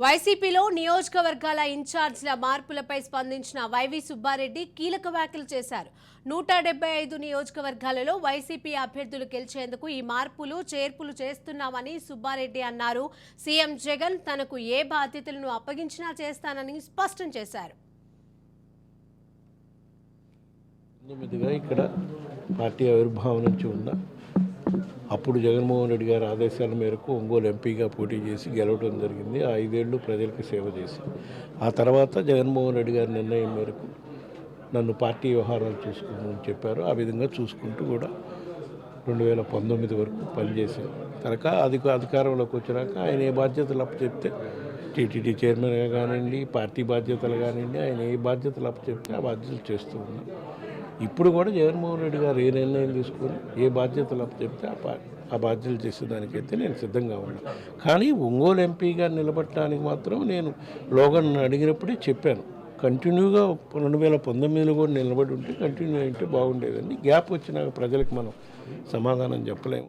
వైసీపీలో నియోజకవర్గాల ఇన్ఛార్జ్ల మార్పులపై స్పందించిన వైవి సుబ్బారెడ్డి కీలక వ్యాఖ్యలు చేశారు. 175 నియోజకవర్గాలలో వైసీపీ అభ్యర్థులు గెలిచేందుకు ఈ మార్పులు చేర్పులు చేస్తున్నామని సుబ్బారెడ్డి అన్నారు. సీఎం జగన్ తనకు ఏ బాధ్యతలను అప్పగించినా చేస్తానని స్పష్టం చేశారు. ఇక్కడ పార్టీ ఆవిర్భావం నుంచి ఉన్న అప్పుడు జగన్మోహన్ రెడ్డి గారి ఆదేశాల మేరకు ఒంగోలు ఎంపీగా పోటీ చేసి గెలవడం జరిగింది. 5 ఏళ్ళు ప్రజలకు సేవ చేసి ఆ తర్వాత జగన్మోహన్ రెడ్డి గారి నిర్ణయం మేరకు నన్ను పార్టీ వ్యవహారాలు చూసుకోమని చెప్పారు. ఆ విధంగా చూసుకుంటూ కూడా 2019 వరకు పనిచేశాను. కనుక అధికారంలోకి వచ్చినాక ఆయన ఏ బాధ్యతలు అప్పచెప్తే టీటీడీ చైర్మన్గా కానివ్వండి, పార్టీ బాధ్యతలు కానివ్వండి, ఆయన ఏ బాధ్యతలు అప్పచెప్తే ఆ బాధ్యతలు చేస్తూ ఉన్నాం. ఇప్పుడు కూడా జగన్మోహన్ రెడ్డి గారు ఏ నిర్ణయం తీసుకొని ఏ బాధ్యతలు అప్పచెప్తే ఆ బాధ్యతలు చేసేదానికైతే నేను సిద్ధంగా ఉన్నాను. కానీ ఒంగోలు ఎంపీగా నిలబడటానికి మాత్రం నేను లోగన్ అడిగినప్పుడే చెప్పాను. కంటిన్యూగా 2019లో కూడా నిలబడి ఉంటే కంటిన్యూ అయితే బాగుండేదండి. గ్యాప్ వచ్చినాక ప్రజలకు మనం సమాధానం చెప్పలేము.